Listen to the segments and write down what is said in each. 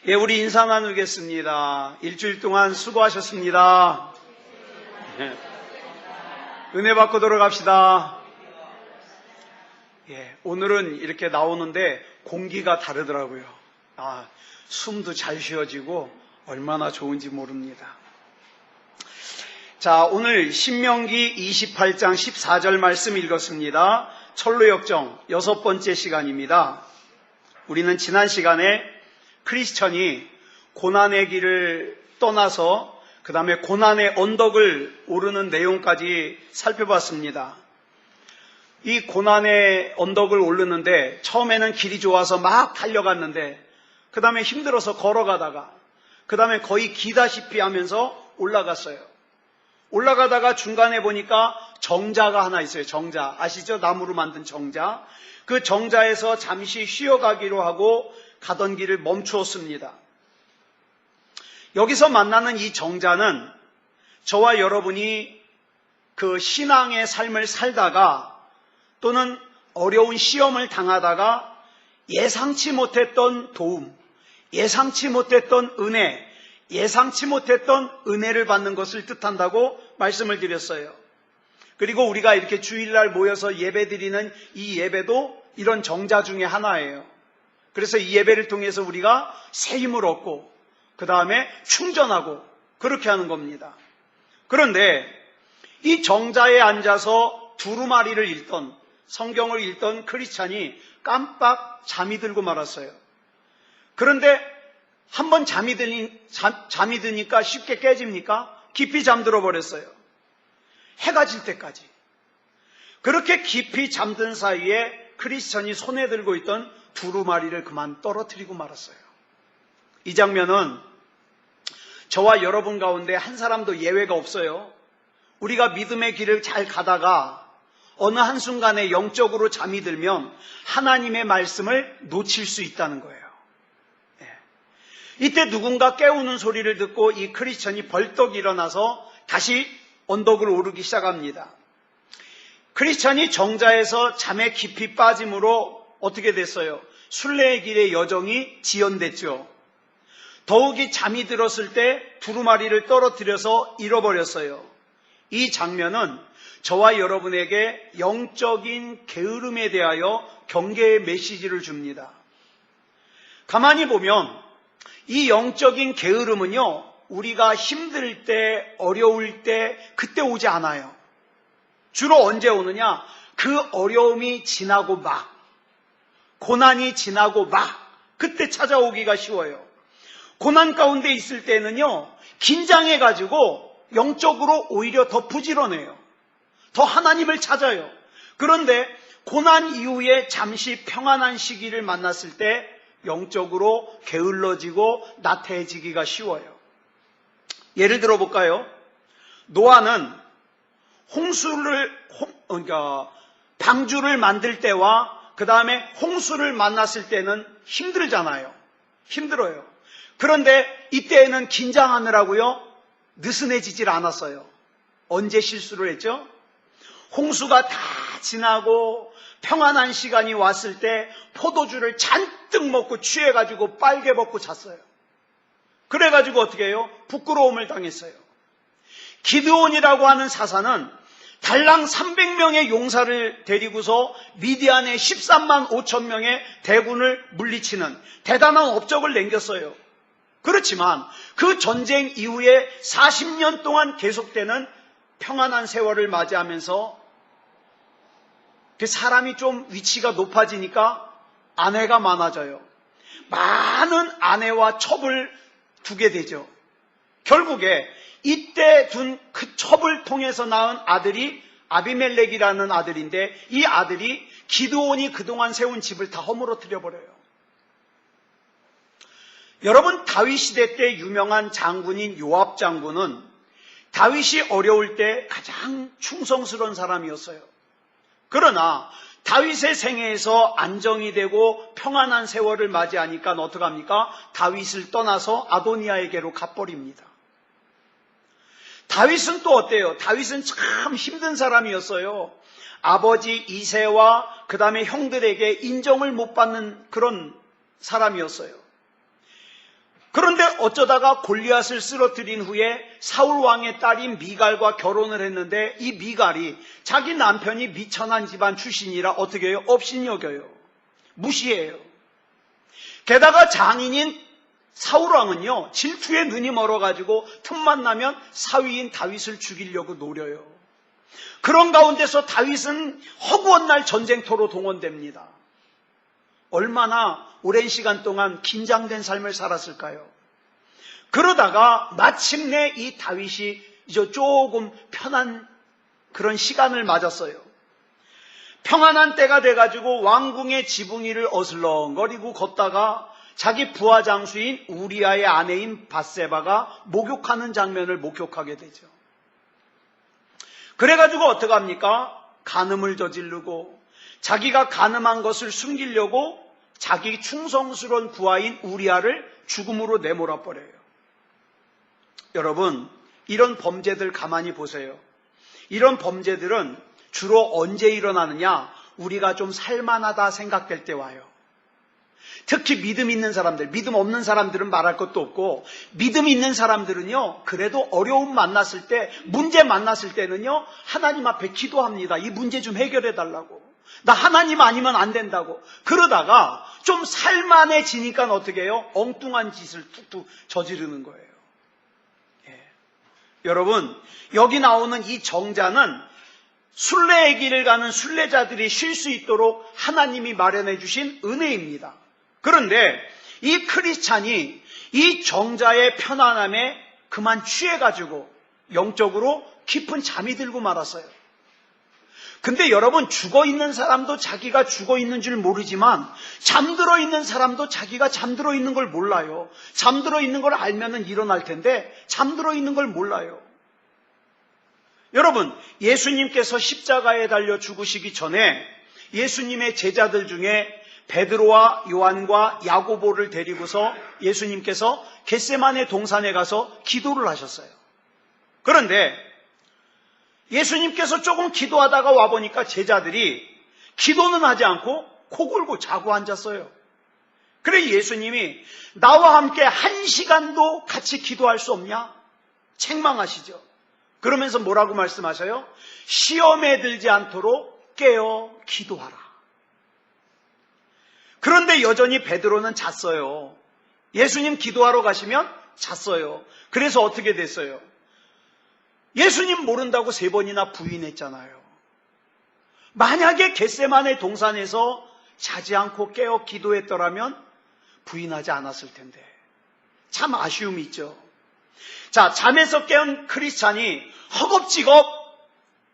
예, 우리 인사 나누겠습니다. 일주일 동안 수고하셨습니다. 예, 은혜 받고 돌아갑시다. 예, 오늘은 이렇게 나오는데 공기가 다르더라고요. 숨도 잘 쉬어지고 얼마나 좋은지 모릅니다. 자, 오늘 신명기 28장 14절 말씀 읽었습니다. 철로역정 6번째 시간입니다. 우리는 지난 시간에 크리스천이 고난의 길을 떠나서 그 다음에 고난의 언덕을 오르는 내용까지 살펴봤습니다. 이 고난의 언덕을 오르는데 처음에는 길이 좋아서 막 달려갔는데 그 다음에 힘들어서 걸어가다가 그 다음에 거의 기다시피 하면서 올라갔어요. 올라가다가 중간에 보니까 정자가 하나 있어요. 정자 아시죠? 나무로 만든 정자. 그 정자에서 잠시 쉬어가기로 하고 가던 길을 멈추었습니다. 여기서 만나는 이 정자는 저와 여러분이 그 신앙의 삶을 살다가 또는 어려운 시험을 당하다가 예상치 못했던 도움, 예상치 못했던 은혜, 예상치 못했던 은혜를 받는 것을 뜻한다고 말씀을 드렸어요. 그리고 우리가 이렇게 주일날 모여서 예배드리는 이 예배도 이런 정자 중에 하나예요. 그래서 이 예배를 통해서 우리가 새 힘을 얻고 그 다음에 충전하고 그렇게 하는 겁니다. 그런데 이 정자에 앉아서 두루마리를 읽던 성경을 읽던 크리스찬이 깜빡 잠이 들고 말았어요. 그런데 한번 잠이 드니까 쉽게 깨집니까? 깊이 잠들어 버렸어요. 해가 질 때까지. 그렇게 깊이 잠든 사이에 크리스찬이 손에 들고 있던 두루마리를 그만 떨어뜨리고 말았어요. 이 장면은 저와 여러분 가운데 한 사람도 예외가 없어요. 우리가 믿음의 길을 잘 가다가 어느 한순간에 영적으로 잠이 들면 하나님의 말씀을 놓칠 수 있다는 거예요. 이때 누군가 깨우는 소리를 듣고 이 크리스천이 벌떡 일어나서 다시 언덕을 오르기 시작합니다. 크리스천이 정자에서 잠에 깊이 빠짐으로 어떻게 됐어요? 순례의 길의 여정이 지연됐죠. 더욱이 잠이 들었을 때 두루마리를 떨어뜨려서 잃어버렸어요. 이 장면은 저와 여러분에게 영적인 게으름에 대하여 경계의 메시지를 줍니다. 가만히 보면 이 영적인 게으름은요, 우리가 힘들 때, 어려울 때, 그때 오지 않아요. 주로 언제 오느냐? 그 어려움이 지나고 막, 고난이 지나고 막, 그때 찾아오기가 쉬워요. 고난 가운데 있을 때는요, 긴장해가지고 영적으로 오히려 더 부지런해요. 더 하나님을 찾아요. 그런데 고난 이후에 잠시 평안한 시기를 만났을 때 영적으로 게을러지고 나태해지기가 쉬워요. 예를 들어 볼까요? 노아는 방주를 만들 때와 그 다음에 홍수를 만났을 때는 힘들잖아요. 힘들어요. 그런데 이때에는 긴장하느라고요, 느슨해지질 않았어요. 언제 실수를 했죠? 홍수가 다 지나고 평안한 시간이 왔을 때 포도주를 잔뜩 먹고 취해가지고 빨개 벗고 잤어요. 그래가지고 어떻게 해요? 부끄러움을 당했어요. 기드온이라고 하는 사사는 달랑 300명의 용사를 데리고서 미디안의 13만 5천 명의 대군을 물리치는 대단한 업적을 남겼어요. 그렇지만 그 전쟁 이후에 40년 동안 계속되는 평안한 세월을 맞이하면서 그 사람이 좀 위치가 높아지니까 아내가 많아져요. 많은 아내와 첩을 두게 되죠. 결국에 이때 둔 그 첩을 통해서 낳은 아들이 아비멜렉이라는 아들인데 이 아들이 기드온이 그동안 세운 집을 다 허물어뜨려 버려요. 여러분, 다윗 시대 때 유명한 장군인 요압 장군은 다윗이 어려울 때 가장 충성스러운 사람이었어요. 그러나 다윗의 생애에서 안정이 되고 평안한 세월을 맞이하니까 어떡합니까? 다윗을 떠나서 아도니아에게로 가버립니다. 다윗은 또 어때요? 다윗은 참 힘든 사람이었어요. 아버지 이새와 그 다음에 형들에게 인정을 못 받는 그런 사람이었어요. 그런데 어쩌다가 골리앗을 쓰러뜨린 후에 사울 왕의 딸인 미갈과 결혼을 했는데 이 미갈이 자기 남편이 미천한 집안 출신이라 어떻게 해요? 업신여겨요. 무시해요. 게다가 장인인 사울 왕은요, 질투에 눈이 멀어가지고 틈만 나면 사위인 다윗을 죽이려고 노려요. 그런 가운데서 다윗은 허구한 날 전쟁터로 동원됩니다. 얼마나 오랜 시간 동안 긴장된 삶을 살았을까요? 그러다가 마침내 이 다윗이 이제 조금 편한 그런 시간을 맞았어요. 평안한 때가 돼가지고 왕궁의 지붕 위를 어슬렁거리고 걷다가 자기 부하 장수인 우리아의 아내인 밧세바가 목욕하는 장면을 목격하게 되죠. 그래가지고 어떡합니까? 간음을 저지르고 자기가 간음한 것을 숨기려고 자기 충성스러운 부하인 우리아를 죽음으로 내몰아 버려요. 여러분, 이런 범죄들 가만히 보세요. 이런 범죄들은 주로 언제 일어나느냐? 우리가 좀 살만하다 생각될 때 와요. 특히 믿음 있는 사람들, 믿음 없는 사람들은 말할 것도 없고, 믿음 있는 사람들은요, 그래도 어려움 만났을 때, 문제 만났을 때는요, 하나님 앞에 기도합니다. 이 문제 좀 해결해 달라고. 나 하나님 아니면 안 된다고. 그러다가 좀 살만해지니까 어떻게 해요? 엉뚱한 짓을 툭툭 저지르는 거예요. 여러분, 여기 나오는 이 정자는 순례의 길을 가는 순례자들이 쉴 수 있도록 하나님이 마련해 주신 은혜입니다. 그런데 이 크리스찬이 이 정자의 편안함에 그만 취해가지고 영적으로 깊은 잠이 들고 말았어요. 근데 여러분, 죽어있는 사람도 자기가 죽어있는 줄 모르지만 잠들어 있는 사람도 자기가 잠들어 있는 걸 몰라요. 잠들어 있는 걸 알면은 일어날 텐데 잠들어 있는 걸 몰라요. 여러분, 예수님께서 십자가에 달려 죽으시기 전에 예수님의 제자들 중에 베드로와 요한과 야고보를 데리고서 예수님께서 겟세마네 동산에 가서 기도를 하셨어요. 그런데 예수님께서 조금 기도하다가 와보니까 제자들이 기도는 하지 않고 코 골고 자고 앉았어요. 그래 예수님이 나와 함께 1시간도 같이 기도할 수 없냐? 책망하시죠. 그러면서 뭐라고 말씀하셔요? 시험에 들지 않도록 깨어 기도하라. 그런데 여전히 베드로는 잤어요. 예수님 기도하러 가시면 잤어요. 그래서 어떻게 됐어요? 예수님 모른다고 3번이나 부인했잖아요. 만약에 겟세마네 동산에서 자지 않고 깨어 기도했더라면 부인하지 않았을 텐데. 참 아쉬움이 있죠. 자, 잠에서 깨운 크리스찬이 허겁지겁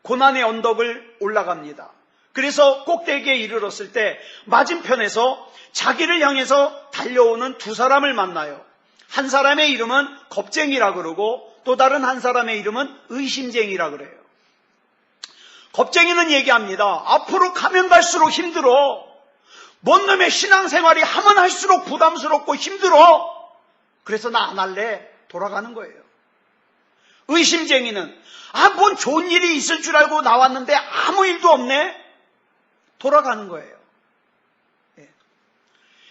고난의 언덕을 올라갑니다. 그래서 꼭대기에 이르렀을 때 맞은편에서 자기를 향해서 달려오는 2사람을 만나요. 한 사람의 이름은 겁쟁이라 그러고 또 다른 한 사람의 이름은 의심쟁이라 그래요. 겁쟁이는 얘기합니다. 앞으로 가면 갈수록 힘들어. 뭔 놈의 신앙생활이 하면 할수록 부담스럽고 힘들어. 그래서 나 안 할래. 돌아가는 거예요. 의심쟁이는 뭔 좋은 일이 있을 줄 알고 나왔는데 아무 일도 없네. 돌아가는 거예요.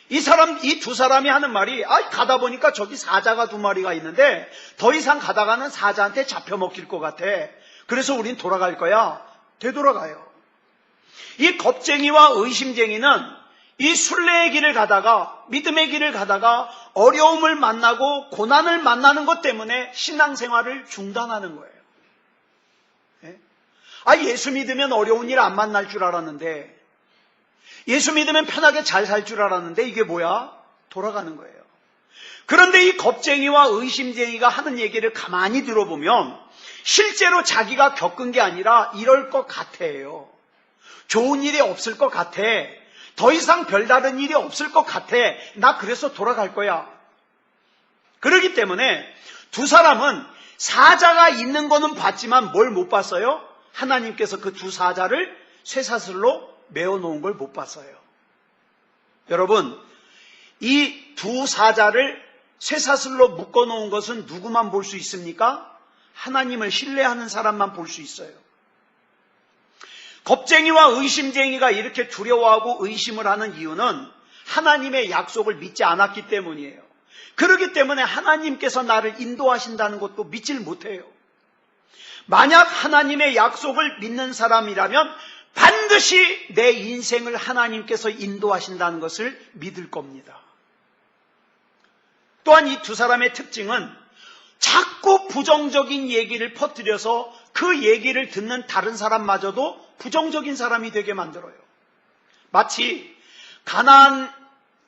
이 2사람이 하는 말이 가다 보니까 저기 사자가 2마리가 있는데 더 이상 가다가는 사자한테 잡혀먹힐 것 같아. 그래서 우린 돌아갈 거야. 되돌아가요. 이 겁쟁이와 의심쟁이는 이 순례의 길을 가다가 믿음의 길을 가다가 어려움을 만나고 고난을 만나는 것 때문에 신앙생활을 중단하는 거예요. 예수 믿으면 어려운 일 안 만날 줄 알았는데 예수 믿으면 편하게 잘 살 줄 알았는데 이게 뭐야? 돌아가는 거예요. 그런데 이 겁쟁이와 의심쟁이가 하는 얘기를 가만히 들어보면 실제로 자기가 겪은 게 아니라 이럴 것 같아요. 좋은 일이 없을 것 같아. 더 이상 별다른 일이 없을 것 같아. 나 그래서 돌아갈 거야. 그렇기 때문에 2사람은 사자가 있는 거는 봤지만 뭘 못 봤어요? 하나님께서 그 2사자를 쇠사슬로 메어놓은 걸 못 봤어요. 여러분, 이 2사자를 쇠사슬로 묶어놓은 것은 누구만 볼 수 있습니까? 하나님을 신뢰하는 사람만 볼 수 있어요. 겁쟁이와 의심쟁이가 이렇게 두려워하고 의심을 하는 이유는 하나님의 약속을 믿지 않았기 때문이에요. 그렇기 때문에 하나님께서 나를 인도하신다는 것도 믿질 못해요. 만약 하나님의 약속을 믿는 사람이라면 반드시 내 인생을 하나님께서 인도하신다는 것을 믿을 겁니다. 또한 이 두 사람의 특징은 자꾸 부정적인 얘기를 퍼뜨려서 그 얘기를 듣는 다른 사람마저도 부정적인 사람이 되게 만들어요. 마치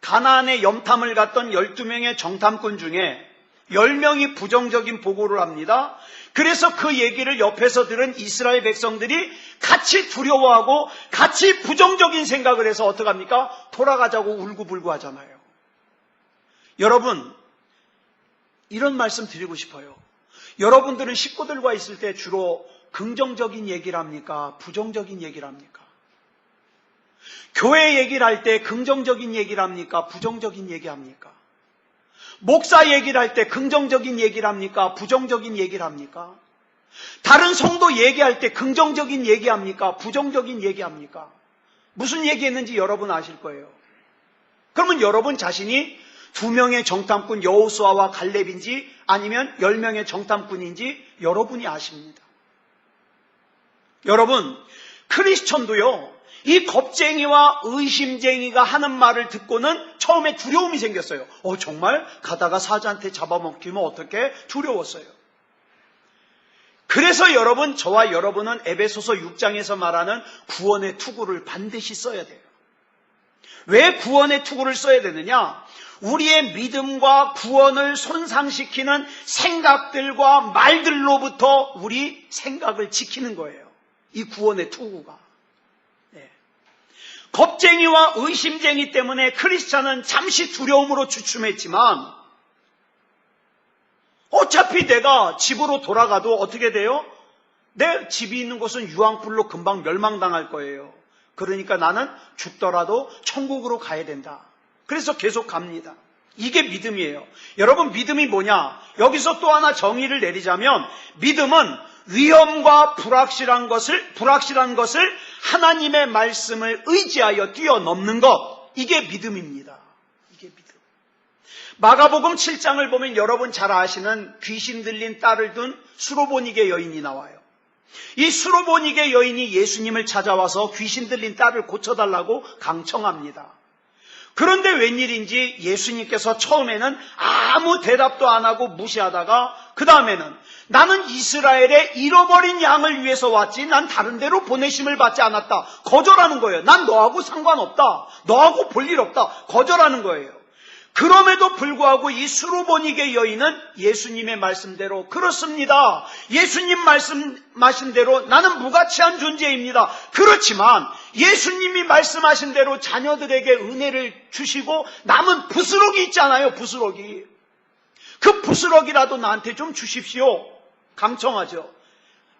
가나안의 염탐을 갔던 12명의 정탐꾼 중에 10명이 부정적인 보고를 합니다. 그래서 그 얘기를 옆에서 들은 이스라엘 백성들이 같이 두려워하고 같이 부정적인 생각을 해서 어떡합니까? 돌아가자고 울고불고 하잖아요. 여러분, 이런 말씀 드리고 싶어요. 여러분들은 식구들과 있을 때 주로 긍정적인 얘기를 합니까? 부정적인 얘기를 합니까? 교회 얘기를 할 때 긍정적인 얘기를 합니까? 부정적인 얘기 합니까? 목사 얘기를 할 때 긍정적인 얘기를 합니까? 부정적인 얘기를 합니까? 다른 성도 얘기할 때 긍정적인 얘기합니까? 부정적인 얘기합니까? 무슨 얘기했는지 여러분 아실 거예요. 그러면 여러분 자신이 2명의 정탐꾼 여호수아와 갈렙인지 아니면 10명의 정탐꾼인지 여러분이 아십니다. 여러분, 크리스천도요, 이 겁쟁이와 의심쟁이가 하는 말을 듣고는 처음에 두려움이 생겼어요. 정말 가다가 사자한테 잡아먹히면 어떻게 두려웠어요. 그래서 여러분, 저와 여러분은 에베소서 6장에서 말하는 구원의 투구를 반드시 써야 돼요. 왜 구원의 투구를 써야 되느냐? 우리의 믿음과 구원을 손상시키는 생각들과 말들로부터 우리 생각을 지키는 거예요. 이 구원의 투구가. 겁쟁이와 의심쟁이 때문에 크리스찬은 잠시 두려움으로 주춤했지만 어차피 내가 집으로 돌아가도 어떻게 돼요? 내 집이 있는 곳은 유황불로 금방 멸망당할 거예요. 그러니까 나는 죽더라도 천국으로 가야 된다. 그래서 계속 갑니다. 이게 믿음이에요. 여러분, 믿음이 뭐냐? 여기서 또 하나 정의를 내리자면 믿음은 위험과 불확실한 것을 하나님의 말씀을 의지하여 뛰어넘는 것, 이게 믿음입니다. 이게 믿음. 마가복음 7장을 보면 여러분 잘 아시는 귀신 들린 딸을 둔 수로보니게 여인이 나와요. 이 수로보니게 여인이 예수님을 찾아와서 귀신 들린 딸을 고쳐달라고 강청합니다. 그런데 웬일인지 예수님께서 처음에는 아무 대답도 안 하고 무시하다가 그 다음에는 나는 이스라엘의 잃어버린 양을 위해서 왔지 난 다른 데로 보내심을 받지 않았다. 거절하는 거예요. 난 너하고 상관없다. 너하고 볼 일 없다. 거절하는 거예요. 그럼에도 불구하고 이 수로보니게 여인은 예수님의 말씀대로 그렇습니다. 예수님 말씀하신 대로 나는 무가치한 존재입니다. 그렇지만 예수님이 말씀하신 대로 자녀들에게 은혜를 주시고 남은 부스럭이 있잖아요. 부스럭이. 그 부스럭이라도 나한테 좀 주십시오. 강청하죠.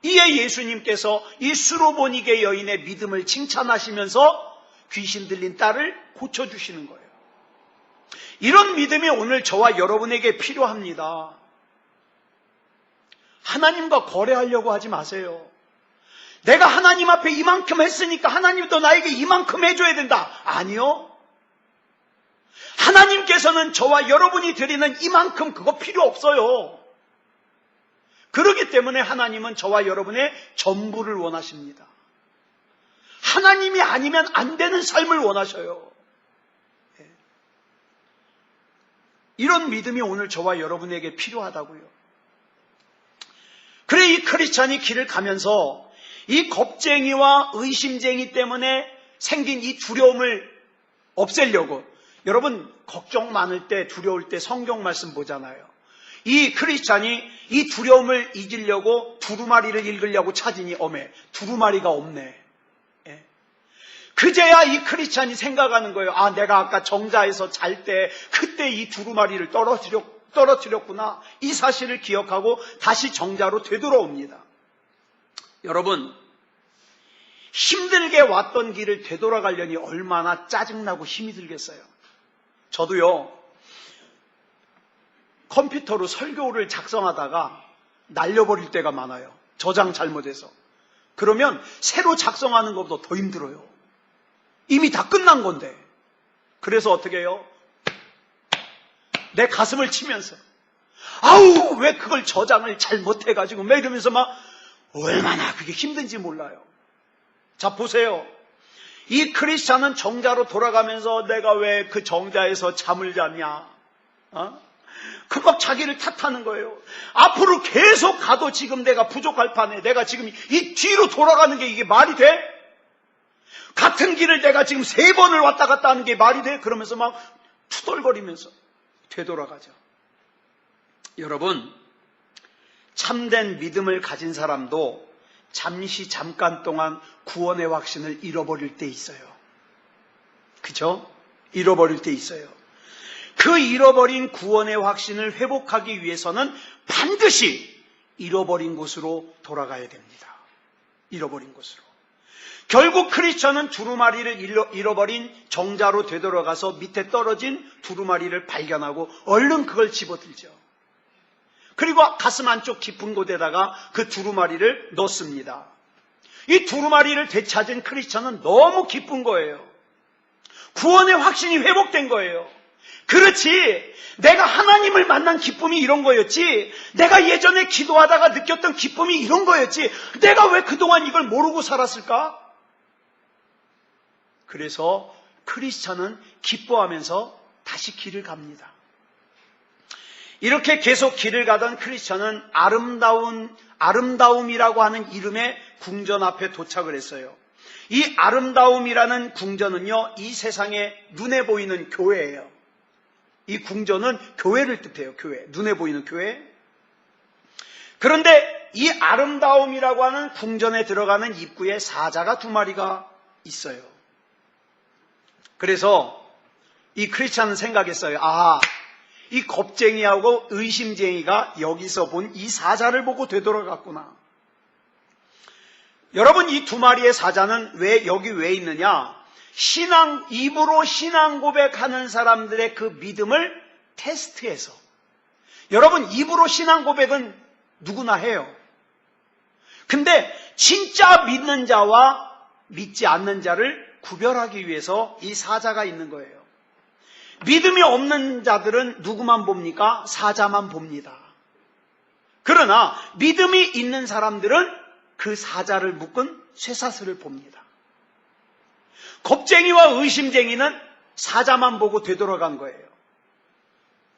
이에 예수님께서 이 수로보니게 여인의 믿음을 칭찬하시면서 귀신 들린 딸을 고쳐주시는 거예요. 이런 믿음이 오늘 저와 여러분에게 필요합니다. 하나님과 거래하려고 하지 마세요. 내가 하나님 앞에 이만큼 했으니까 하나님도 나에게 이만큼 해줘야 된다. 아니요. 하나님께서는 저와 여러분이 드리는 이만큼 그거 필요 없어요. 그렇기 때문에 하나님은 저와 여러분의 전부를 원하십니다. 하나님이 아니면 안 되는 삶을 원하셔요. 이런 믿음이 오늘 저와 여러분에게 필요하다고요. 그래 이 크리스찬이 길을 가면서 이 겁쟁이와 의심쟁이 때문에 생긴 이 두려움을 없애려고, 여러분 걱정 많을 때 두려울 때 성경 말씀 보잖아요. 이 크리스찬이 이 두려움을 잊으려고 두루마리를 읽으려고 찾으니 어메 두루마리가 없네. 그제야 이 크리스찬이 생각하는 거예요. 아, 내가 아까 정자에서 잘 때 그때 이 두루마리를 떨어뜨렸구나. 이 사실을 기억하고 다시 정자로 되돌아옵니다. 여러분, 힘들게 왔던 길을 되돌아가려니 얼마나 짜증나고 힘이 들겠어요. 저도요, 컴퓨터로 설교를 작성하다가 날려버릴 때가 많아요. 저장 잘못해서. 그러면 새로 작성하는 것보다 더 힘들어요. 이미 다 끝난 건데. 그래서 어떻게 해요? 내 가슴을 치면서 아우 왜 그걸 저장을 잘못해가지고 막 이러면서 막 얼마나 그게 힘든지 몰라요. 자 보세요. 이 크리스찬은 정자로 돌아가면서 내가 왜 그 정자에서 잠을 잤냐, 그 막 자기를 탓하는 거예요. 앞으로 계속 가도 지금 내가 부족할 판에 내가 지금 이 뒤로 돌아가는 게 이게 말이 돼? 같은 길을 내가 지금 3번을 왔다 갔다 하는 게 말이 돼? 그러면서 막 투덜거리면서 되돌아가죠. 여러분, 참된 믿음을 가진 사람도 잠깐 동안 구원의 확신을 잃어버릴 때 있어요. 그죠? 잃어버릴 때 있어요. 그 잃어버린 구원의 확신을 회복하기 위해서는 반드시 잃어버린 곳으로 돌아가야 됩니다. 잃어버린 곳으로. 결국 크리스천은 두루마리를 잃어버린 정자로 되돌아가서 밑에 떨어진 두루마리를 발견하고 얼른 그걸 집어들죠. 그리고 가슴 안쪽 깊은 곳에다가 그 두루마리를 넣습니다. 이 두루마리를 되찾은 크리스천은 너무 기쁜 거예요. 구원의 확신이 회복된 거예요. 그렇지, 내가 하나님을 만난 기쁨이 이런 거였지, 내가 예전에 기도하다가 느꼈던 기쁨이 이런 거였지, 내가 왜 그동안 이걸 모르고 살았을까? 그래서 크리스천은 기뻐하면서 다시 길을 갑니다. 이렇게 계속 길을 가던 크리스천은 아름다움이라고 하는 이름의 궁전 앞에 도착을 했어요. 이 아름다움이라는 궁전은요, 이 세상에 눈에 보이는 교회예요. 이 궁전은 교회를 뜻해요. 교회. 눈에 보이는 교회. 그런데 이 아름다움이라고 하는 궁전에 들어가는 입구에 사자가 2마리가 있어요. 그래서 이 크리스찬은 생각했어요. 이 겁쟁이하고 의심쟁이가 여기서 본 이 사자를 보고 되돌아갔구나. 여러분, 이 2마리의 사자는 여기 왜 있느냐? 입으로 신앙 고백하는 사람들의 그 믿음을 테스트해서. 여러분, 입으로 신앙 고백은 누구나 해요. 근데 진짜 믿는 자와 믿지 않는 자를 구별하기 위해서 이 사자가 있는 거예요. 믿음이 없는 자들은 누구만 봅니까? 사자만 봅니다. 그러나 믿음이 있는 사람들은 그 사자를 묶은 쇠사슬을 봅니다. 겁쟁이와 의심쟁이는 사자만 보고 되돌아간 거예요.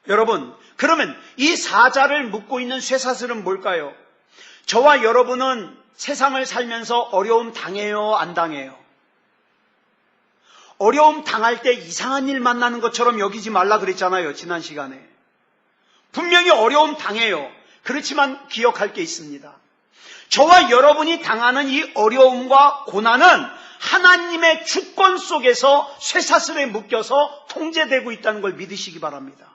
여러분, 그러면 이 사자를 묶고 있는 쇠사슬은 뭘까요? 저와 여러분은 세상을 살면서 어려움 당해요, 안 당해요? 어려움 당할 때 이상한 일 만나는 것처럼 여기지 말라 그랬잖아요, 지난 시간에. 분명히 어려움 당해요. 그렇지만 기억할 게 있습니다. 저와 여러분이 당하는 이 어려움과 고난은 하나님의 주권 속에서 쇠사슬에 묶여서 통제되고 있다는 걸 믿으시기 바랍니다.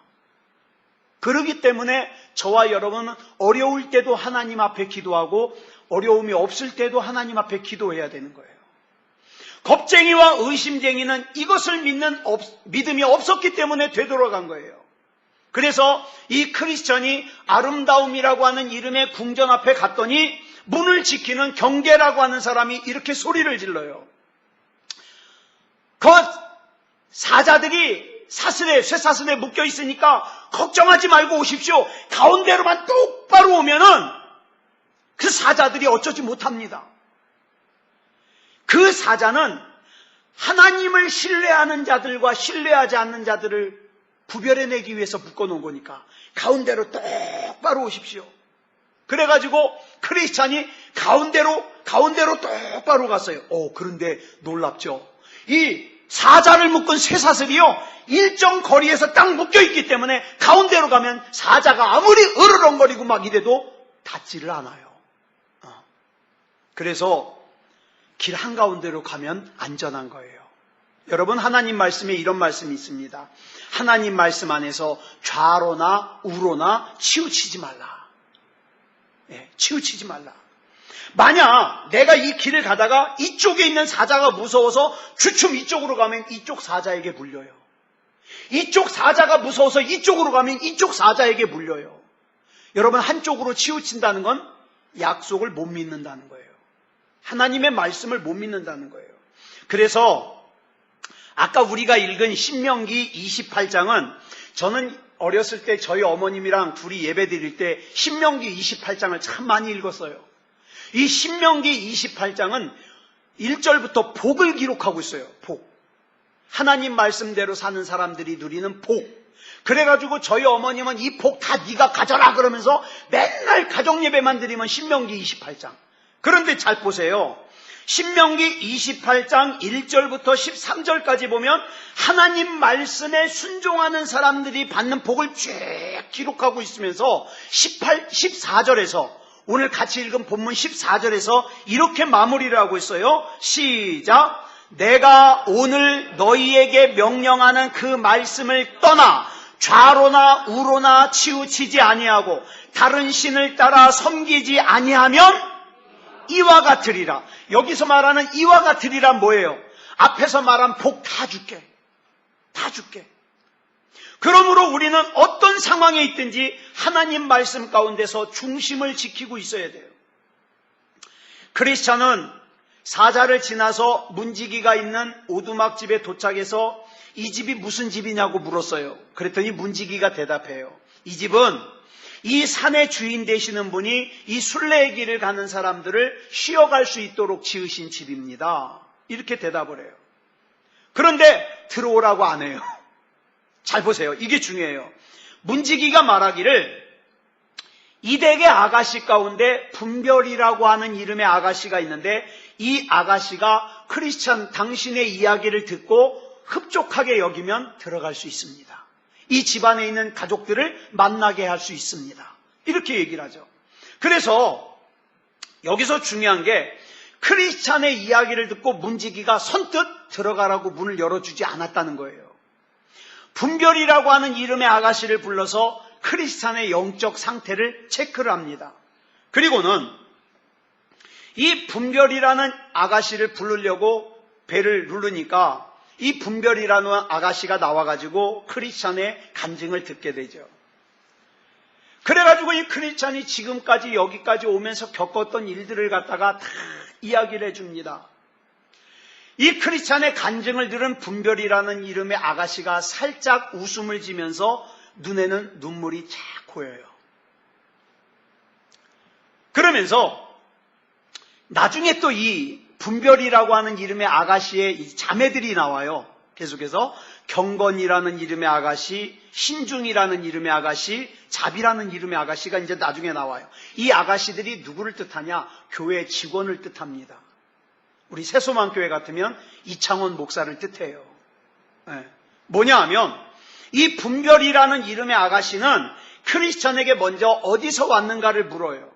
그렇기 때문에 저와 여러분은 어려울 때도 하나님 앞에 기도하고 어려움이 없을 때도 하나님 앞에 기도해야 되는 거예요. 겁쟁이와 의심쟁이는 이것을 믿는 믿음이 없었기 때문에 되돌아간 거예요. 그래서 이 크리스천이 아름다움이라고 하는 이름의 궁전 앞에 갔더니 문을 지키는 경계라고 하는 사람이 이렇게 소리를 질러요. 그 사자들이 쇠사슬에 묶여 있으니까 걱정하지 말고 오십시오. 가운데로만 똑바로 오면은 그 사자들이 어쩌지 못합니다. 그 사자는 하나님을 신뢰하는 자들과 신뢰하지 않는 자들을 구별해내기 위해서 묶어놓은 거니까 가운데로 똑바로 오십시오. 그래가지고 크리스찬이 가운데로 똑바로 갔어요. 그런데 놀랍죠. 이 사자를 묶은 쇠사슬이요, 일정 거리에서 딱 묶여있기 때문에 가운데로 가면 사자가 아무리 으르렁거리고 막 이래도 닿지를 않아요. 그래서 길 한가운데로 가면 안전한 거예요. 여러분, 하나님 말씀에 이런 말씀이 있습니다. 하나님 말씀 안에서 좌로나 우로나 치우치지 말라. 치우치지 말라. 만약 내가 이 길을 가다가 이쪽에 있는 사자가 무서워서 주춤 이쪽으로 가면 이쪽 사자에게 물려요. 이쪽 사자가 무서워서 이쪽으로 가면 이쪽 사자에게 물려요. 여러분, 한쪽으로 치우친다는 건 약속을 못 믿는다는 거예요. 하나님의 말씀을 못 믿는다는 거예요. 그래서 아까 우리가 읽은 신명기 28장은 저는 어렸을 때 저희 어머님이랑 둘이 예배 드릴 때 신명기 28장을 참 많이 읽었어요. 이 신명기 28장은 1절부터 복을 기록하고 있어요. 복. 하나님 말씀대로 사는 사람들이 누리는 복. 그래가지고 저희 어머님은 이 복 다 네가 가져라 그러면서 맨날 가족 예배만 드리면 신명기 28장. 그런데 잘 보세요. 신명기 28장 1절부터 13절까지 보면 하나님 말씀에 순종하는 사람들이 받는 복을 쭉 기록하고 있으면서 14절에서 오늘 같이 읽은 본문 14절에서 이렇게 마무리를 하고 있어요. 시작. 내가 오늘 너희에게 명령하는 그 말씀을 떠나 좌로나 우로나 치우치지 아니하고 다른 신을 따라 섬기지 아니하면 이와 같으리라. 여기서 말하는 이와 같으리라 뭐예요? 앞에서 말한 복 다 줄게. 다 줄게. 그러므로 우리는 어떤 상황에 있든지 하나님 말씀 가운데서 중심을 지키고 있어야 돼요. 크리스찬은 사자를 지나서 문지기가 있는 오두막집에 도착해서 이 집이 무슨 집이냐고 물었어요. 그랬더니 문지기가 대답해요. 이 집은 이 산의 주인 되시는 분이 이 순례의 길을 가는 사람들을 쉬어갈 수 있도록 지으신 집입니다. 이렇게 대답을 해요. 그런데 들어오라고 안 해요. 잘 보세요. 이게 중요해요. 문지기가 말하기를 이 댁의 아가씨 가운데 분별이라고 하는 이름의 아가씨가 있는데 이 아가씨가 크리스찬 당신의 이야기를 듣고 흡족하게 여기면 들어갈 수 있습니다. 이 집안에 있는 가족들을 만나게 할 수 있습니다. 이렇게 얘기를 하죠. 그래서 여기서 중요한 게 크리스찬의 이야기를 듣고 문지기가 선뜻 들어가라고 문을 열어주지 않았다는 거예요. 분별이라고 하는 이름의 아가씨를 불러서 크리스찬의 영적 상태를 체크를 합니다. 그리고는 이 분별이라는 아가씨를 부르려고 벨을 누르니까 이 분별이라는 아가씨가 나와가지고 크리스찬의 간증을 듣게 되죠. 그래가지고 이 크리스찬이 지금까지 여기까지 오면서 겪었던 일들을 갖다가 다 이야기를 해줍니다. 이 크리스찬의 간증을 들은 분별이라는 이름의 아가씨가 살짝 웃음을 지면서 눈에는 눈물이 착 고여요. 그러면서 나중에 또 이 분별이라고 하는 이름의 아가씨의 이 자매들이 나와요. 계속해서 경건이라는 이름의 아가씨, 신중이라는 이름의 아가씨, 잡이라는 이름의 아가씨가 이제 나중에 나와요. 이 아가씨들이 누구를 뜻하냐? 교회 직원을 뜻합니다. 우리 새소망교회 같으면 이창원 목사를 뜻해요. 네. 뭐냐 하면 이 분별이라는 이름의 아가씨는 크리스천에게 먼저 어디서 왔는가를 물어요.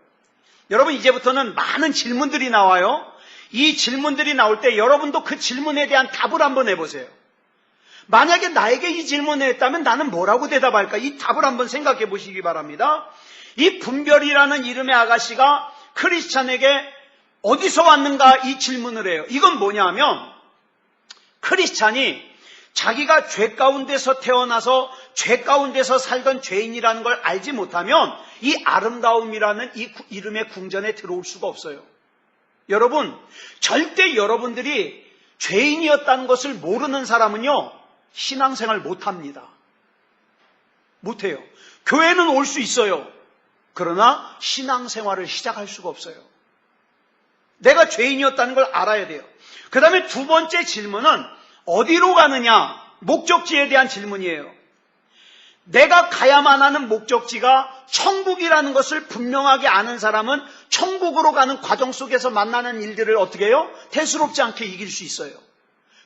여러분 이제부터는 많은 질문들이 나와요. 이 질문들이 나올 때 여러분도 그 질문에 대한 답을 한번 해보세요. 만약에 나에게 이 질문을 했다면 나는 뭐라고 대답할까? 이 답을 한번 생각해 보시기 바랍니다. 이 분별이라는 이름의 아가씨가 크리스찬에게 어디서 왔는가 이 질문을 해요. 이건 뭐냐 하면 크리스찬이 자기가 죄 가운데서 태어나서 죄 가운데서 살던 죄인이라는 걸 알지 못하면 이 아름다움이라는 이 이름의 궁전에 들어올 수가 없어요. 여러분, 절대 여러분들이 죄인이었다는 것을 모르는 사람은요, 신앙생활 못합니다. 못해요. 교회는 올 수 있어요. 그러나 신앙생활을 시작할 수가 없어요. 내가 죄인이었다는 걸 알아야 돼요. 그 다음에 두 번째 질문은 어디로 가느냐? 목적지에 대한 질문이에요. 내가 가야만 하는 목적지가 천국이라는 것을 분명하게 아는 사람은 천국으로 가는 과정 속에서 만나는 일들을 어떻게 해요? 대수롭지 않게 이길 수 있어요.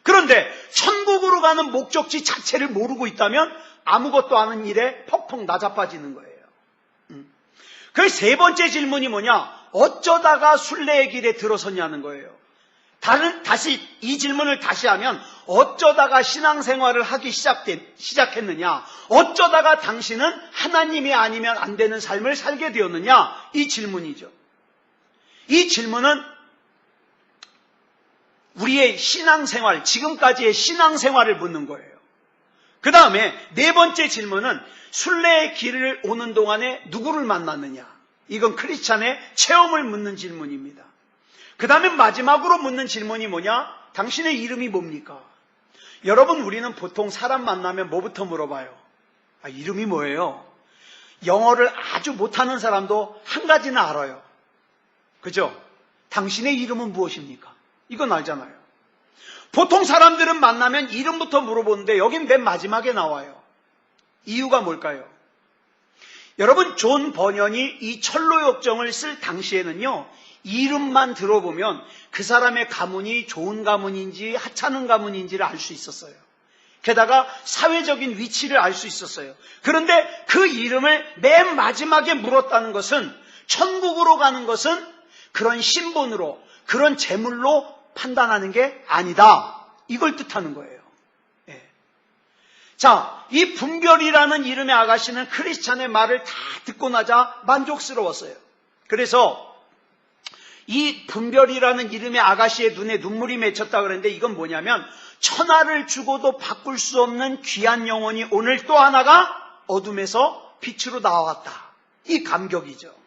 그런데 천국으로 가는 목적지 자체를 모르고 있다면 아무것도 아는 일에 퍽퍽 나자빠지는 거예요. 그 세 번째 질문이 뭐냐? 어쩌다가 순례의 길에 들어섰냐는 거예요. 다시 이 질문을 다시 하면 어쩌다가 신앙생활을 하기 시작했느냐? 어쩌다가 당신은 하나님이 아니면 안 되는 삶을 살게 되었느냐? 이 질문이죠. 이 질문은 우리의 신앙생활, 지금까지의 신앙생활을 묻는 거예요. 그 다음에 네 번째 질문은 순례의 길을 오는 동안에 누구를 만났느냐? 이건 크리스찬의 체험을 묻는 질문입니다. 그 다음에 마지막으로 묻는 질문이 뭐냐? 당신의 이름이 뭡니까? 여러분, 우리는 보통 사람 만나면 뭐부터 물어봐요? 이름이 뭐예요? 영어를 아주 못하는 사람도 한 가지는 알아요. 그죠? 당신의 이름은 무엇입니까? 이건 알잖아요. 보통 사람들은 만나면 이름부터 물어보는데 여긴 맨 마지막에 나와요. 이유가 뭘까요? 여러분, 존 버년이 이 철로역정을 쓸 당시에는요, 이름만 들어보면 그 사람의 가문이 좋은 가문인지 하찮은 가문인지를 알 수 있었어요. 게다가 사회적인 위치를 알 수 있었어요. 그런데 그 이름을 맨 마지막에 물었다는 것은, 천국으로 가는 것은 그런 신분으로, 그런 재물로 판단하는 게 아니다, 이걸 뜻하는 거예요. 자, 이 분별이라는 이름의 아가씨는 크리스찬의 말을 다 듣고 나자 만족스러웠어요. 그래서 이 분별이라는 이름의 아가씨의 눈에 눈물이 맺혔다 그랬는데, 이건 뭐냐면 천하를 주고도 바꿀 수 없는 귀한 영혼이 오늘 또 하나가 어둠에서 빛으로 나왔다, 이 감격이죠.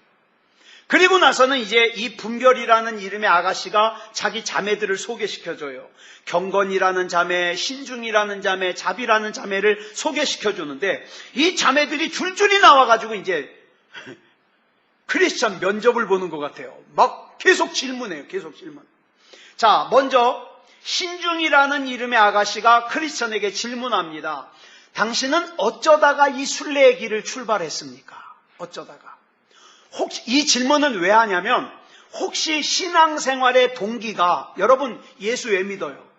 그리고 나서는 이제 이 분별이라는 이름의 아가씨가 자기 자매들을 소개시켜줘요. 경건이라는 자매, 신중이라는 자매, 자비라는 자매를 소개시켜주는데, 이 자매들이 줄줄이 나와가지고 이제 크리스천 면접을 보는 것 같아요. 막 계속 질문해요. 계속 질문. 자, 먼저 신중이라는 이름의 아가씨가 크리스천에게 질문합니다. 당신은 어쩌다가 이 순례의 길을 출발했습니까? 어쩌다가. 혹시 이 질문은 왜 하냐면, 혹시 신앙생활의 동기가, 여러분 예수 왜 믿어요?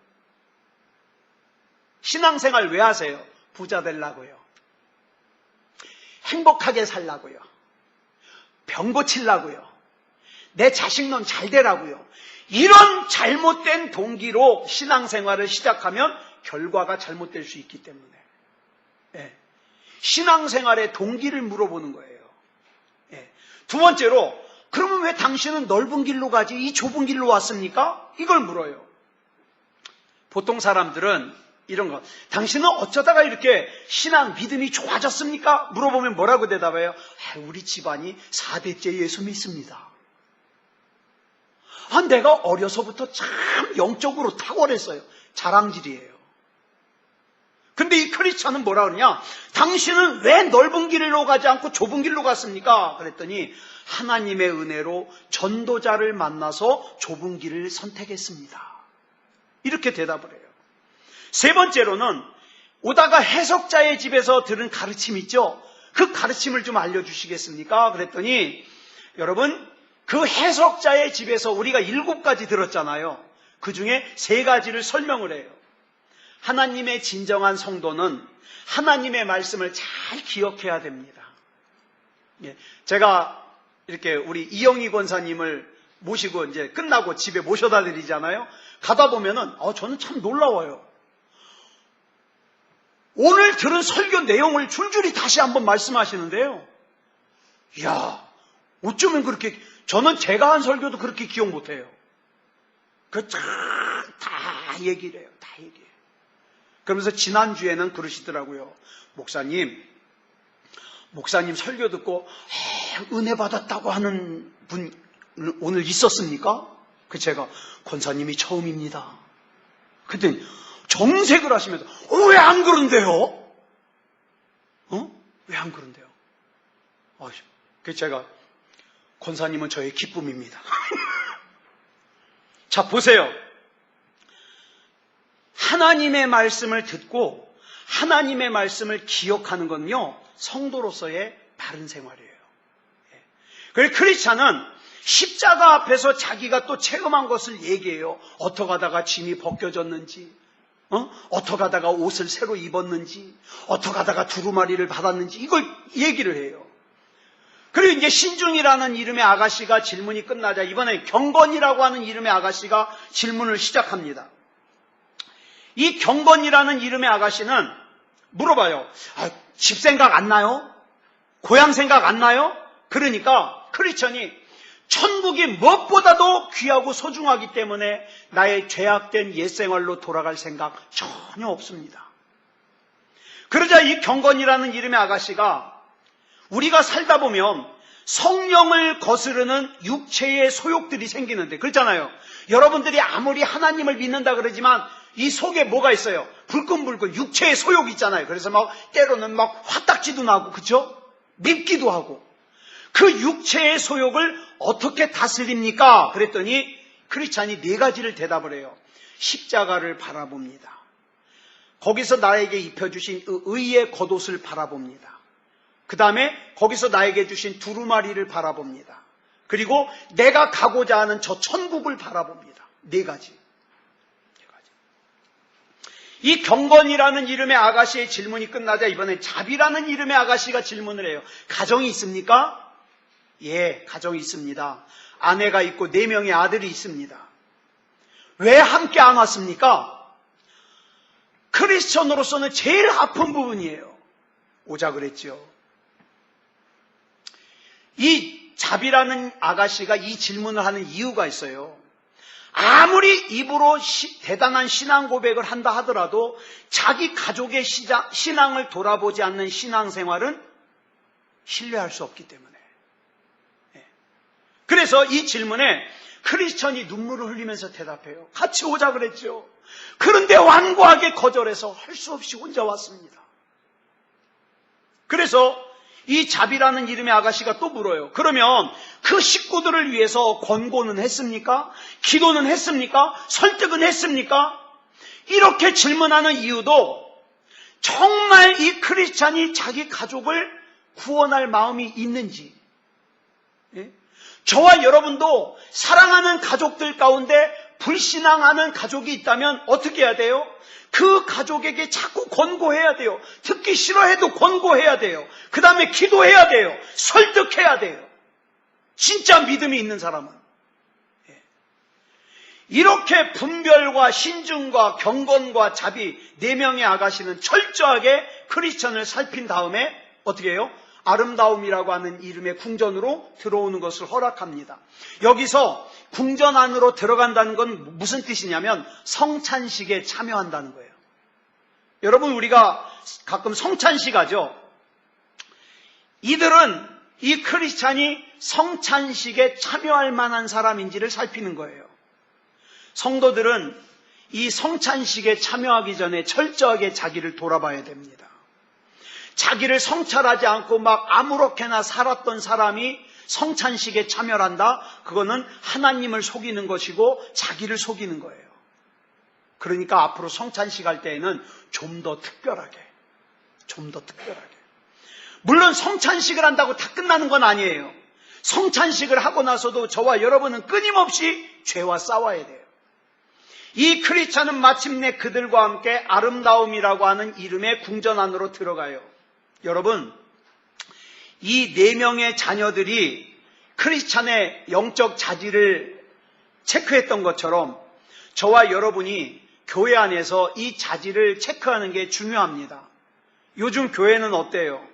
신앙생활 왜 하세요? 부자 되려고요. 행복하게 살라고요. 병 고치려고요. 내 자식놈 잘 되라고요. 이런 잘못된 동기로 신앙생활을 시작하면 결과가 잘못될 수 있기 때문에, 신앙생활의 동기를 물어보는 거예요. 두 번째로, 그러면 왜 당신은 넓은 길로 가지 이 좁은 길로 왔습니까? 이걸 물어요. 보통 사람들은 이런 거, 당신은 어쩌다가 이렇게 신앙 믿음이 좋아졌습니까? 물어보면 뭐라고 대답해요? 우리 집안이 4대째 예수 믿습니다. 내가 어려서부터 참 영적으로 탁월했어요. 자랑질이에요. 근데 이 크리스찬은 뭐라 그러냐? 당신은 왜 넓은 길로 가지 않고 좁은 길로 갔습니까? 그랬더니 하나님의 은혜로 전도자를 만나서 좁은 길을 선택했습니다, 이렇게 대답을 해요. 세 번째로는, 오다가 해석자의 집에서 들은 가르침 있죠? 그 가르침을 좀 알려주시겠습니까? 그랬더니, 여러분, 그 해석자의 집에서 우리가 7가지 들었잖아요. 그 중에 3가지를 설명을 해요. 하나님의 진정한 성도는 하나님의 말씀을 잘 기억해야 됩니다. 제가 이렇게 우리 이영희 권사님을 모시고 이제 끝나고 집에 모셔다 드리잖아요. 가다 보면은 저는 참 놀라워요. 오늘 들은 설교 내용을 줄줄이 다시 한번 말씀하시는데요. 이야, 어쩌면 그렇게, 저는 제가 한 설교도 그렇게 기억 못해요. 다 얘기를 해요. 다 얘기해요. 그러면서 지난주에는 그러시더라고요. 목사님 설교 듣고 은혜 받았다고 하는 분 오늘 있었습니까? 제가 권사님이 처음입니다. 그랬더니 정색을 하시면서 왜 안 그런데요? 왜 안 그런데요? 그래서 제가, 권사님은 저의 기쁨입니다. 자, 보세요. 하나님의 말씀을 듣고 하나님의 말씀을 기억하는 건요, 성도로서의 바른 생활이에요. 그래서 크리스찬은 십자가 앞에서 자기가 또 체험한 것을 얘기해요. 어떻게 하다가 짐이 벗겨졌는지, 어떻게 하다가 옷을 새로 입었는지, 어떻게 하다가 두루마리를 받았는지, 이걸 얘기를 해요. 그리고 이제 신중이라는 이름의 아가씨가 질문이 끝나자 이번에 경건이라고 하는 이름의 아가씨가 질문을 시작합니다. 이 경건이라는 이름의 아가씨는 물어봐요. 집 생각 안 나요? 고향 생각 안 나요? 그러니까 크리스천이 천국이 무엇보다도 귀하고 소중하기 때문에 나의 죄악된 옛생활로 돌아갈 생각 전혀 없습니다. 그러자 이 경건이라는 이름의 아가씨가, 우리가 살다 보면 성령을 거스르는 육체의 소욕들이 생기는데, 그렇잖아요. 여러분들이 아무리 하나님을 믿는다 그러지만 이 속에 뭐가 있어요? 불끈불끈 육체의 소욕이 있잖아요. 그래서 막 때로는 막 화딱지도 나고, 그죠? 밉기도 하고. 그 육체의 소욕을 어떻게 다스립니까? 그랬더니 크리스찬이 4가지를 대답을 해요. 십자가를 바라봅니다. 거기서 나에게 입혀주신 의의 겉옷을 바라봅니다. 그 다음에 거기서 나에게 주신 두루마리를 바라봅니다. 그리고 내가 가고자 하는 저 천국을 바라봅니다. 4가지. 이 경건이라는 이름의 아가씨의 질문이 끝나자 이번에 자비라는 이름의 아가씨가 질문을 해요. 가정이 있습니까? 예, 가정이 있습니다. 아내가 있고 4명의 아들이 있습니다. 왜 함께 안 왔습니까? 크리스천으로서는 제일 아픈 부분이에요. 오자 그랬죠. 이 자비라는 아가씨가 이 질문을 하는 이유가 있어요. 아무리 입으로 대단한 신앙 고백을 한다 하더라도 자기 가족의 신앙을 돌아보지 않는 신앙생활은 신뢰할 수 없기 때문에. 그래서 이 질문에 크리스천이 눈물을 흘리면서 대답해요. 같이 오자 그랬죠. 그런데 완고하게 거절해서 할 수 없이 혼자 왔습니다. 그래서 이 자비라는 이름의 아가씨가 또 물어요. 그러면 그 식구들을 위해서 권고는 했습니까? 기도는 했습니까? 설득은 했습니까? 이렇게 질문하는 이유도 정말 이 크리스찬이 자기 가족을 구원할 마음이 있는지, 저와 여러분도 사랑하는 가족들 가운데 불신앙하는 가족이 있다면 어떻게 해야 돼요? 그 가족에게 자꾸 권고해야 돼요. 듣기 싫어해도 권고해야 돼요. 그 다음에 기도해야 돼요. 설득해야 돼요. 진짜 믿음이 있는 사람은. 이렇게 분별과 신중과 경건과 자비 4명의 아가씨는 철저하게 크리스천을 살핀 다음에 어떻게 해요? 아름다움이라고 하는 이름의 궁전으로 들어오는 것을 허락합니다. 여기서 궁전 안으로 들어간다는 건 무슨 뜻이냐면 성찬식에 참여한다는 거예요. 여러분, 우리가 가끔 성찬식 하죠. 이들은 이 크리스찬이 성찬식에 참여할 만한 사람인지를 살피는 거예요. 성도들은 이 성찬식에 참여하기 전에 철저하게 자기를 돌아봐야 됩니다. 자기를 성찰하지 않고 막 아무렇게나 살았던 사람이 성찬식에 참여한다? 그거는 하나님을 속이는 것이고 자기를 속이는 거예요. 그러니까 앞으로 성찬식 할 때에는 좀 더 특별하게. 물론 성찬식을 한다고 다 끝나는 건 아니에요. 성찬식을 하고 나서도 저와 여러분은 끊임없이 죄와 싸워야 돼요. 이 크리스찬은 마침내 그들과 함께 아름다움이라고 하는 이름의 궁전 안으로 들어가요. 여러분, 이 4명의 자녀들이 크리스찬의 영적 자질을 체크했던 것처럼 저와 여러분이 교회 안에서 이 자질을 체크하는 게 중요합니다. 요즘 교회는 어때요?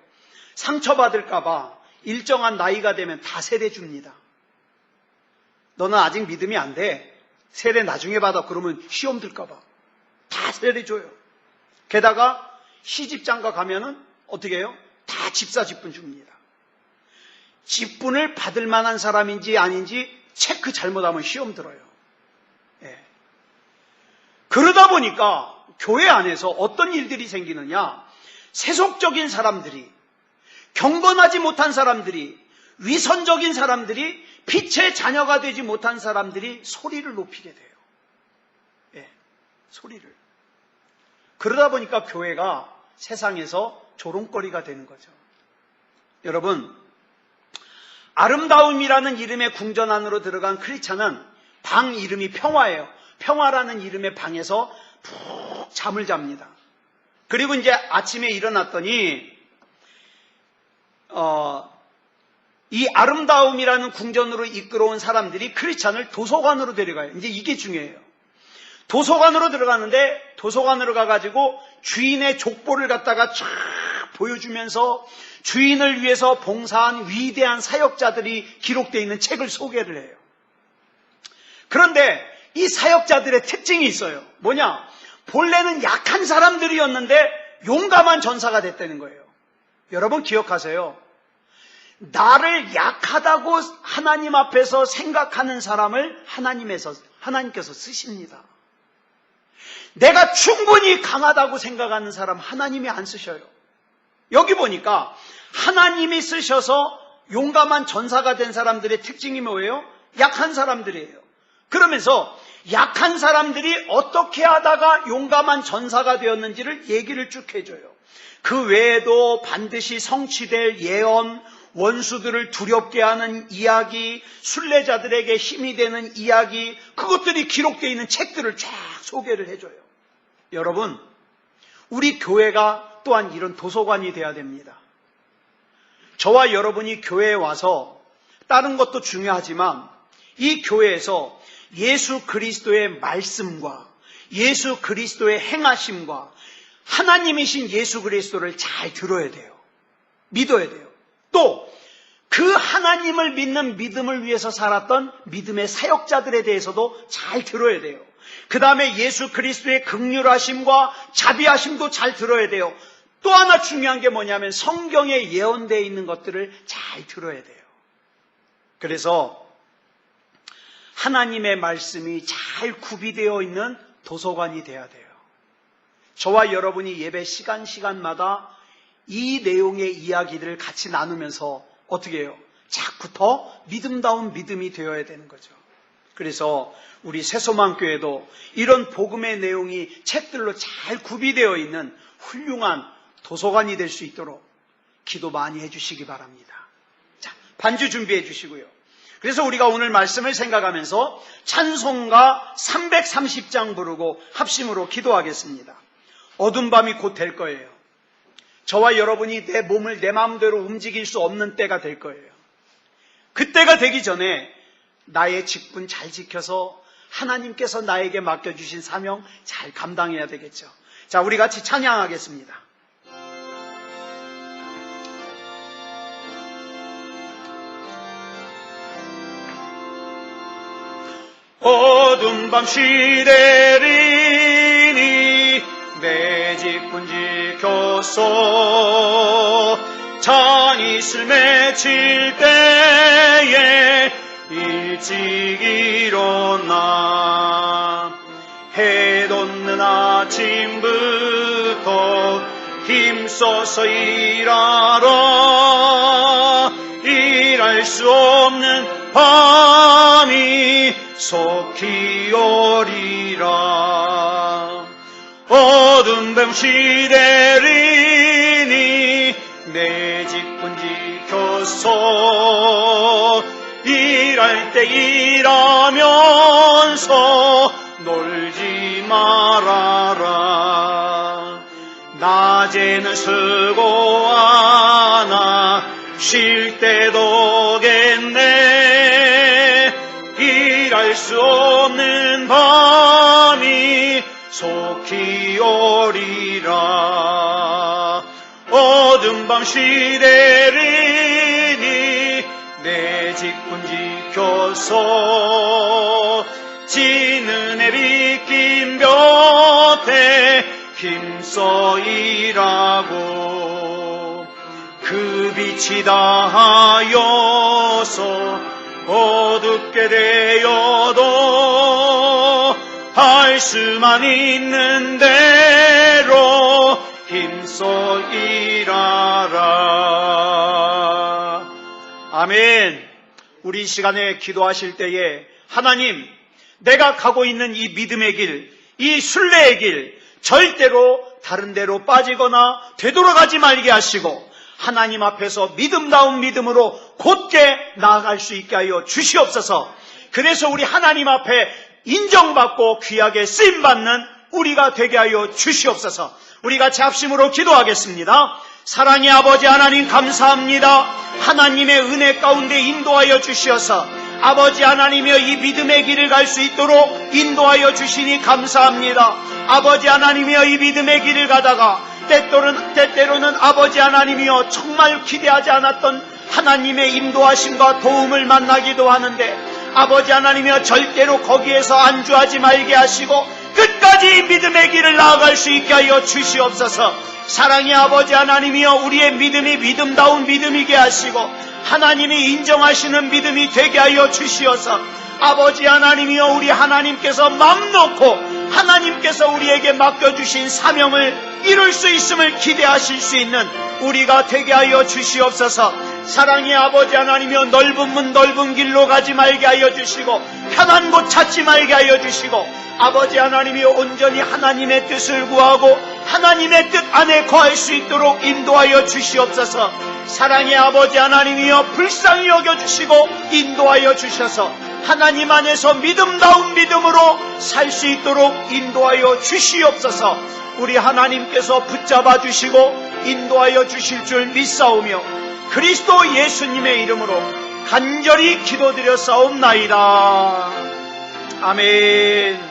상처받을까봐 일정한 나이가 되면 다 세례 줍니다. 너는 아직 믿음이 안 돼. 세례 나중에 받아. 그러면 시험 들까봐 다 세례 줘요. 게다가 시집장가 가면은 어떻게 해요? 다 집사 직분 줍니다. 직분을 받을 만한 사람인지 아닌지 체크 잘못하면 시험 들어요. 그러다 보니까 교회 안에서 어떤 일들이 생기느냐? 세속적인 사람들이, 경건하지 못한 사람들이, 위선적인 사람들이, 빛의 자녀가 되지 못한 사람들이 소리를 높이게 돼요. 소리를. 그러다 보니까 교회가 세상에서 조롱거리가 되는 거죠. 여러분, 아름다움이라는 이름의 궁전 안으로 들어간 크리스찬은 방 이름이 평화예요. 평화라는 이름의 방에서 푹 잠을 잡니다. 그리고 이제 아침에 일어났더니 이 아름다움이라는 궁전으로 이끌어온 사람들이 크리스찬을 도서관으로 데려가요. 이제 이게 중요해요. 도서관으로 들어가는데 도서관으로 가가지고 주인의 족보를 갖다가 쫙 보여주면서 주인을 위해서 봉사한 위대한 사역자들이 기록되어 있는 책을 소개를 해요. 그런데 이 사역자들의 특징이 있어요. 뭐냐? 본래는 약한 사람들이었는데 용감한 전사가 됐다는 거예요. 여러분 기억하세요. 나를 약하다고 하나님 앞에서 생각하는 사람을 하나님께서 쓰십니다. 내가 충분히 강하다고 생각하는 사람 하나님이 안 쓰셔요. 여기 보니까 하나님이 쓰셔서 용감한 전사가 된 사람들의 특징이 뭐예요? 약한 사람들이에요. 그러면서 약한 사람들이 어떻게 하다가 용감한 전사가 되었는지를 얘기를 쭉 해줘요. 그 외에도 반드시 성취될 예언, 원수들을 두렵게 하는 이야기, 순례자들에게 힘이 되는 이야기, 그것들이 기록되어 있는 책들을 쫙 소개를 해줘요. 여러분, 우리 교회가 또한 이런 도서관이 돼야 됩니다. 저와 여러분이 교회에 와서 다른 것도 중요하지만 이 교회에서 예수 그리스도의 말씀과 예수 그리스도의 행하심과 하나님이신 예수 그리스도를 잘 들어야 돼요. 믿어야 돼요. 또 그 하나님을 믿는 믿음을 위해서 살았던 믿음의 사역자들에 대해서도 잘 들어야 돼요. 그 다음에 예수 그리스도의 긍휼하심과 자비하심도 잘 들어야 돼요. 또 하나 중요한 게 뭐냐면 성경에 예언되어 있는 것들을 잘 들어야 돼요. 그래서 하나님의 말씀이 잘 구비되어 있는 도서관이 돼야 돼요. 저와 여러분이 예배 시간마다 이 내용의 이야기들을 같이 나누면서 어떻게 해요? 자꾸 더 믿음다운 믿음이 되어야 되는 거죠. 그래서 우리 새소망교회도 이런 복음의 내용이 책들로 잘 구비되어 있는 훌륭한 도서관이 될 수 있도록 기도 많이 해주시기 바랍니다. 자, 반주 준비해 주시고요. 그래서 우리가 오늘 말씀을 생각하면서 찬송가 330장 부르고 합심으로 기도하겠습니다. 어두운 밤이 곧 될 거예요. 저와 여러분이 내 몸을 내 마음대로 움직일 수 없는 때가 될 거예요. 그때가 되기 전에 나의 직분 잘 지켜서 하나님께서 나에게 맡겨주신 사명 잘 감당해야 되겠죠. 자, 우리 같이 찬양하겠습니다. 어두운 밤 시대리니 내 직분 지켰소. 잔이슬 맺힐 때에 일찍 일어나 해 돋는 아침부터 힘써서 일하라. 일할 수 없는 밤이 속히 오리라. 어두운 밤 시대리니 내 직분 지켰소. 일할 때 일하면서 놀지 말아라. 낮에는 수고하나 쉴 때도 겠네. 일할 수 없는 밤이 속히 오리라. 어두운 밤 시대리니 내 직분 지켰소. 지는 해 비낀 볕에 힘써 일하고 그 빛이 다하여서 어둡게 되어도 할 수만 있는 대로 힘써 일하라. 아멘. 우리 이 시간에 기도하실 때에 하나님, 내가 가고 있는 이 믿음의 길, 이 순례의 길 절대로 다른 데로 빠지거나 되돌아가지 말게 하시고 하나님 앞에서 믿음다운 믿음으로 곧게 나아갈 수 있게 하여 주시옵소서. 그래서 우리 하나님 앞에 인정받고 귀하게 쓰임받는 우리가 되게 하여 주시옵소서. 우리 같이 합심으로 기도하겠습니다. 사랑의 아버지 하나님 감사합니다. 하나님의 은혜 가운데 인도하여 주시어서 아버지 하나님이여 이 믿음의 길을 갈 수 있도록 인도하여 주시니 감사합니다. 아버지 하나님이여 이 믿음의 길을 가다가 때때로는 아버지 하나님이여 정말 기대하지 않았던 하나님의 인도하심과 도움을 만나기도 하는데 아버지 하나님이여 절대로 거기에서 안주하지 말게 하시고 끝까지 믿음의 길을 나아갈 수 있게 하여 주시옵소서. 사랑의 아버지 하나님이여 우리의 믿음이 믿음다운 믿음이게 하시고 하나님이 인정하시는 믿음이 되게 하여 주시어서 아버지 하나님이여 우리 하나님께서 맘 놓고 하나님께서 우리에게 맡겨주신 사명을 이룰 수 있음을 기대하실 수 있는 우리가 되게 하여 주시옵소서. 사랑의 아버지 하나님이여, 넓은 문 넓은 길로 가지 말게 하여 주시고 편한 곳 찾지 말게 하여 주시고, 아버지 하나님이여, 온전히 하나님의 뜻을 구하고 하나님의 뜻 안에 거할 수 있도록 인도하여 주시옵소서. 사랑의 아버지 하나님이여, 불쌍히 여겨주시고 인도하여 주셔서 하나님 안에서 믿음다운 믿음으로 살 수 있도록 인도하여 주시옵소서. 우리 하나님께서 붙잡아 주시고 인도하여 주실 줄 믿사오며 그리스도 예수님의 이름으로 간절히 기도드려 싸움나이다. 아멘.